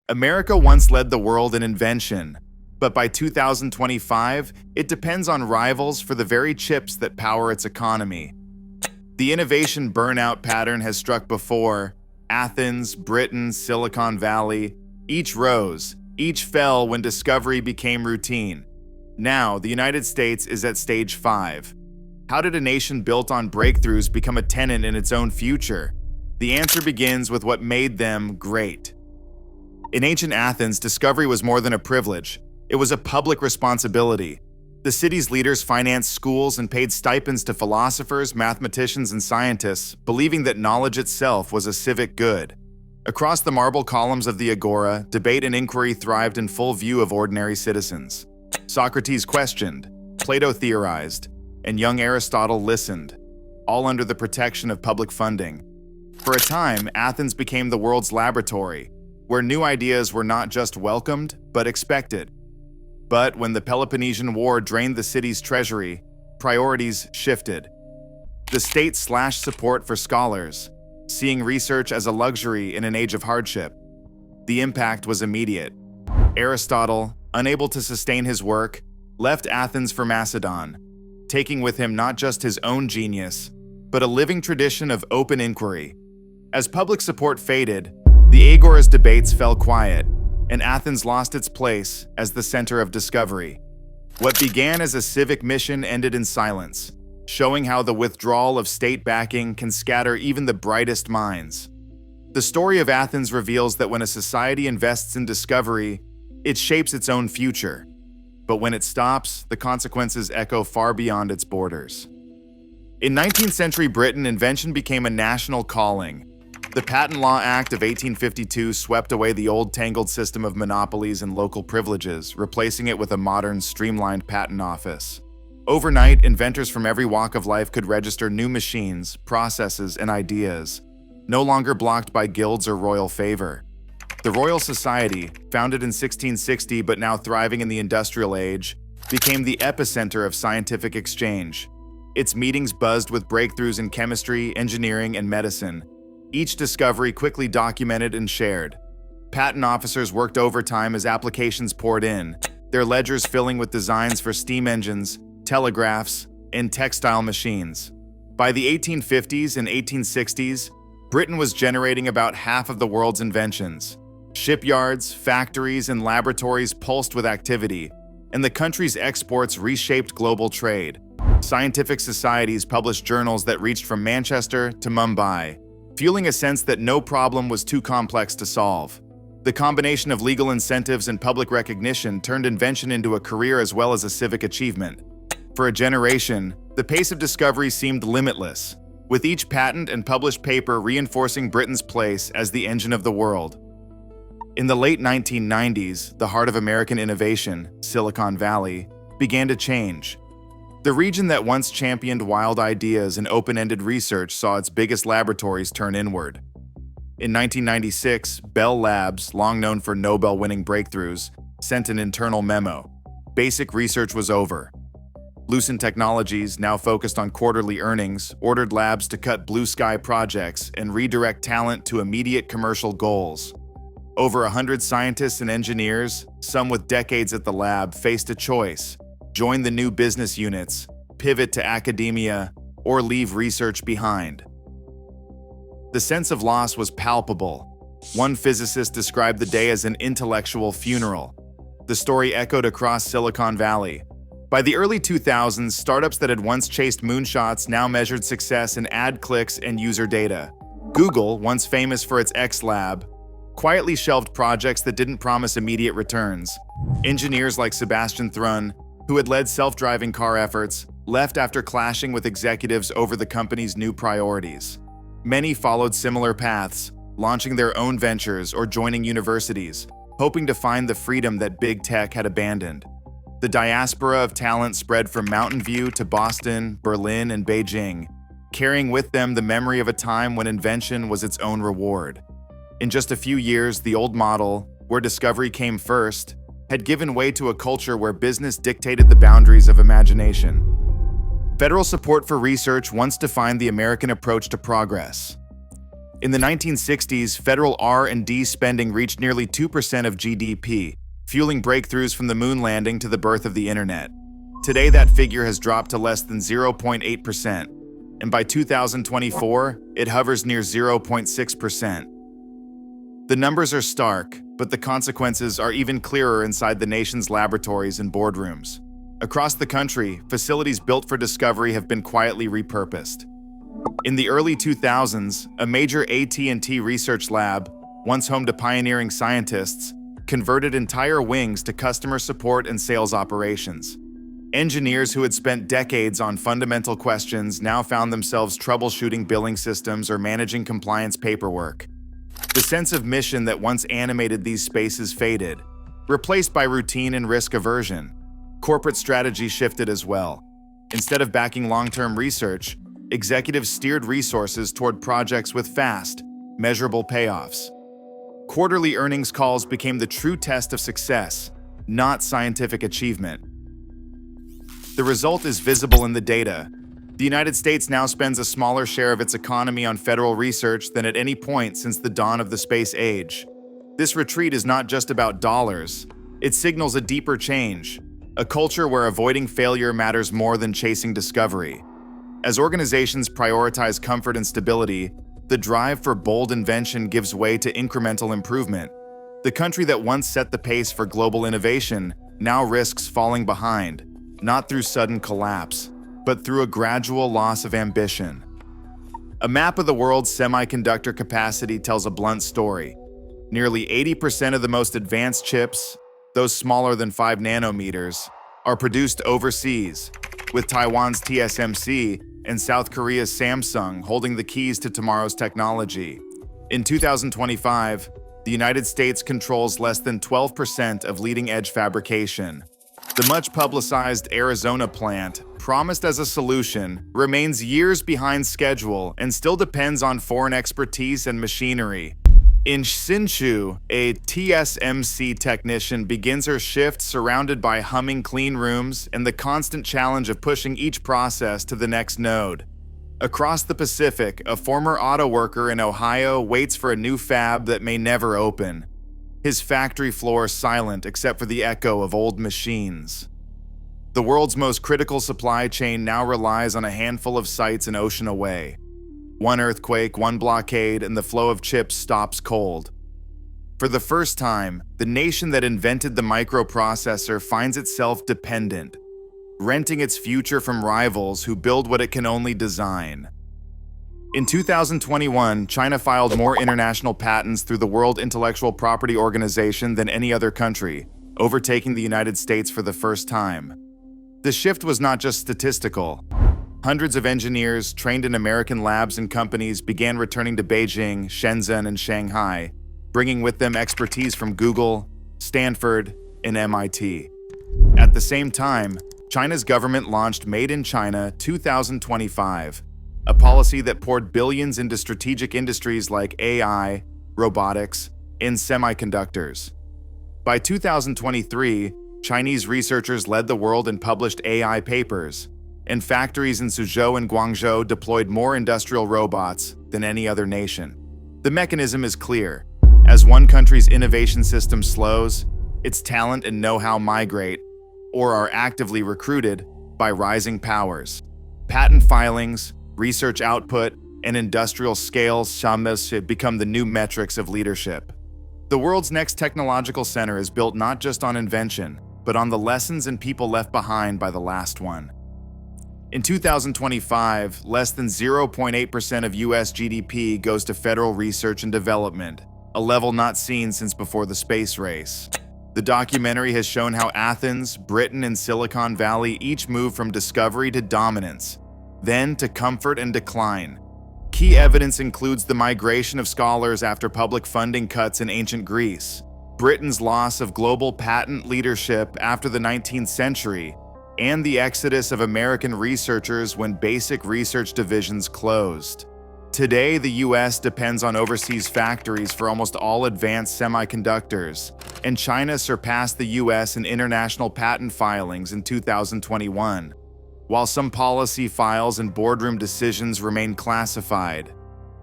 America once led the world in invention, but by 2025, it depends on rivals for the very chips that power its economy. The innovation burnout pattern has struck before. Athens, Britain, Silicon Valley, each rose, each fell when discovery became routine. Now, the United States is at stage 5. How did a nation built on breakthroughs become a tenant in its own future? The answer begins with what made them great. In ancient Athens, discovery was more than a privilege. It was a public responsibility. The city's leaders financed schools and paid stipends to philosophers, mathematicians, and scientists, believing that knowledge itself was a civic good. Across the marble columns of the agora, debate and inquiry thrived in full view of ordinary citizens. Socrates questioned, Plato theorized, and young Aristotle listened, all under the protection of public funding. For a time, Athens became the world's laboratory, where new ideas were not just welcomed, but expected. But when the Peloponnesian War drained the city's treasury, priorities shifted. The state slashed support for scholars, seeing research as a luxury in an age of hardship. The impact was immediate. Aristotle, unable to sustain his work, left Athens for Macedon, taking with him not just his own genius, but a living tradition of open inquiry. As public support faded, the agora's debates fell quiet, and Athens lost its place as the center of discovery. What began as a civic mission ended in silence, showing how the withdrawal of state backing can scatter even the brightest minds. The story of Athens reveals that when a society invests in discovery, it shapes its own future. But when it stops, the consequences echo far beyond its borders. In 19th century Britain, invention became a national calling. The Patent Law Act of 1852 swept away the old tangled system of monopolies and local privileges, replacing it with a modern, streamlined patent office. Overnight, inventors from every walk of life could register new machines, processes, and ideas, no longer blocked by guilds or royal favor. The Royal Society, founded in 1660 but now thriving in the industrial age, became the epicenter of scientific exchange. Its meetings buzzed with breakthroughs in chemistry, engineering, and medicine. Each discovery quickly documented and shared. Patent officers worked overtime as applications poured in, their ledgers filling with designs for steam engines, telegraphs, and textile machines. By the 1850s and 1860s, Britain was generating about half of the world's inventions. Shipyards, factories, and laboratories pulsed with activity, and the country's exports reshaped global trade. Scientific societies published journals that reached from Manchester to Mumbai, fueling a sense that no problem was too complex to solve. The combination of legal incentives and public recognition turned invention into a career as well as a civic achievement. For a generation, the pace of discovery seemed limitless, with each patent and published paper reinforcing Britain's place as the engine of the world. In the late 1990s, the heart of American innovation, Silicon Valley, began to change. The region that once championed wild ideas and open-ended research saw its biggest laboratories turn inward. In 1996, Bell Labs, long known for Nobel-winning breakthroughs, sent an internal memo. Basic research was over. Lucent Technologies, now focused on quarterly earnings, ordered labs to cut blue-sky projects and redirect talent to immediate commercial goals. Over 100 scientists and engineers, some with decades at the lab, faced a choice: join the new business units, pivot to academia, or leave research behind. The sense of loss was palpable. One physicist described the day as an intellectual funeral. The story echoed across Silicon Valley. By the early 2000s, startups that had once chased moonshots now measured success in ad clicks and user data. Google, once famous for its X Lab, quietly shelved projects that didn't promise immediate returns. Engineers like Sebastian Thrun, who had led self-driving car efforts, left after clashing with executives over the company's new priorities. Many followed similar paths, launching their own ventures or joining universities, hoping to find the freedom that big tech had abandoned. The diaspora of talent spread from Mountain View to Boston, Berlin, and Beijing, carrying with them the memory of a time when invention was its own reward. In just a few years, the old model, where discovery came first, had given way to a culture where business dictated the boundaries of imagination. Federal support for research once defined the American approach to progress. In the 1960s, federal R&D spending reached nearly 2% of GDP, fueling breakthroughs from the moon landing to the birth of the internet. Today, that figure has dropped to less than 0.8%, and by 2024, it hovers near 0.6%. The numbers are stark, but the consequences are even clearer inside the nation's laboratories and boardrooms. Across the country, facilities built for discovery have been quietly repurposed. In the early 2000s, a major AT&T research lab, once home to pioneering scientists, converted entire wings to customer support and sales operations. Engineers who had spent decades on fundamental questions now found themselves troubleshooting billing systems or managing compliance paperwork. The sense of mission that once animated these spaces faded, replaced by routine and risk aversion. Corporate strategy shifted as well. Instead of backing long-term research, executives steered resources toward projects with fast, measurable payoffs. Quarterly earnings calls became the true test of success, not scientific achievement. The result is visible in the data. The United States now spends a smaller share of its economy on federal research than at any point since the dawn of the space age. This retreat is not just about dollars. It signals a deeper change, a culture where avoiding failure matters more than chasing discovery. As organizations prioritize comfort and stability, the drive for bold invention gives way to incremental improvement. The country that once set the pace for global innovation now risks falling behind, not through sudden collapse, but through a gradual loss of ambition. A map of the world's semiconductor capacity tells a blunt story. Nearly 80% of the most advanced chips, those smaller than 5 nanometers, are produced overseas, with Taiwan's TSMC and South Korea's Samsung holding the keys to tomorrow's technology. In 2025, the United States controls less than 12% of leading-edge fabrication. The much-publicized Arizona plant, promised as a solution, remains years behind schedule and still depends on foreign expertise and machinery. In Hsinchu, a TSMC technician begins her shift surrounded by humming clean rooms and the constant challenge of pushing each process to the next node. Across the Pacific, a former auto worker in Ohio waits for a new fab that may never open. His factory floor silent except for the echo of old machines. The world's most critical supply chain now relies on a handful of sites an ocean away. One earthquake, one blockade, and the flow of chips stops cold. For the first time, the nation that invented the microprocessor finds itself dependent, renting its future from rivals who build what it can only design. In 2021, China filed more international patents through the World Intellectual Property Organization than any other country, overtaking the United States for the first time. The shift was not just statistical. Hundreds of engineers trained in American labs and companies began returning to Beijing, Shenzhen, and Shanghai, bringing with them expertise from Google, Stanford, and MIT. At the same time, China's government launched Made in China 2025, a policy that poured billions into strategic industries like AI, robotics, and semiconductors. By 2023, Chinese researchers led the world and published AI papers, and factories in Suzhou and Guangzhou deployed more industrial robots than any other nation. The mechanism is clear. As one country's innovation system slows, its talent and know-how migrate, or are actively recruited, by rising powers. Patent filings, research output, and industrial scale become the new metrics of leadership. The world's next technological center is built not just on invention, but on the lessons and people left behind by the last one. In 2025, less than 0.8% of US GDP goes to federal research and development, a level not seen since before the space race. The documentary has shown how Athens, Britain, and Silicon Valley each moved from discovery to dominance, then to comfort and decline. Key evidence includes the migration of scholars after public funding cuts in ancient Greece, Britain's loss of global patent leadership after the 19th century, and the exodus of American researchers when basic research divisions closed. Today, the US depends on overseas factories for almost all advanced semiconductors, and China surpassed the US in international patent filings in 2021. While some policy files and boardroom decisions remain classified,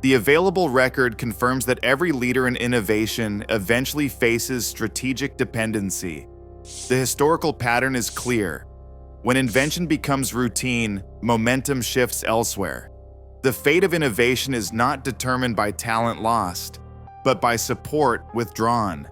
The available record confirms that every leader in innovation eventually faces strategic dependency. The historical pattern is clear. When invention becomes routine, momentum shifts elsewhere. The fate of innovation is not determined by talent lost, but by support withdrawn.